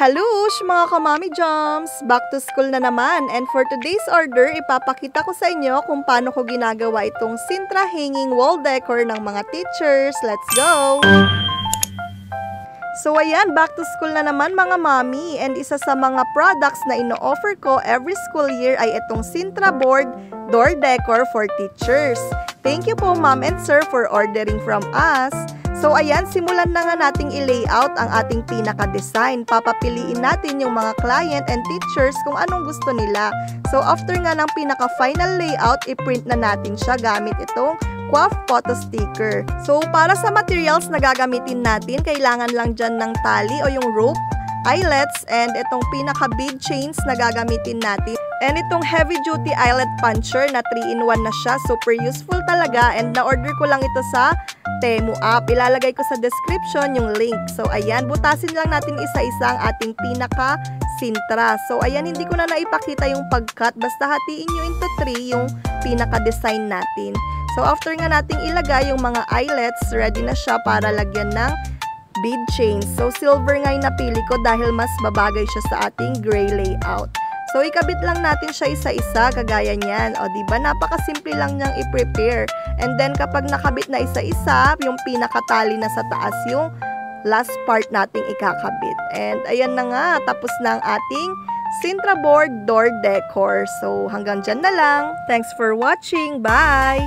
Halush mga kamami jams! Back to school na naman, and for today's order, ipapakita ko sa inyo kung paano ko ginagawa itong Sintra hanging wall decor ng mga teachers. Let's go! So ayan, back to school na naman mga mami, and isa sa mga products na ino-offer ko every school year ay itong Sintra board door decor for teachers. Thank you po ma'am and sir for ordering from us. So ayan, simulan na nga nating i-layout ang ating pinaka-design. Papapiliin natin yung mga client and teachers kung anong gusto nila. So after nga ng pinaka-final layout, i-print na natin siya gamit itong QUAF photo sticker. So para sa materials na gagamitin natin, kailangan lang dyan ng tali o yung rope, eyelets, and itong pinaka-bead chains na gagamitin natin. And itong heavy-duty eyelet puncher na 3-in-1 na siya. Super useful talaga, and na-order ko lang ito sa Temu app. Ilalagay ko sa description yung link. So ayan, butasin lang natin isa-isa ang ating pinaka-Sintra. So ayan, hindi ko na naipakita yung pag-cut. Basta hatiin nyo into 3 yung pinaka-design natin. So after nga nating ilagay yung mga eyelets, ready na siya para lagyan ng bead chains. So silver nga yung napili ko dahil mas babagay siya sa ating gray layout. So ikabit lang natin siya isa-isa kagaya niyan. O diba, napakasimple lang niyang i-prepare. And then kapag nakabit na isa-isa, yung pinakatali na sa taas yung last part nating ikakabit. And ayan na nga, tapos na ang ating Sintra board door decor. So hanggang dyan na lang. Thanks for watching. Bye!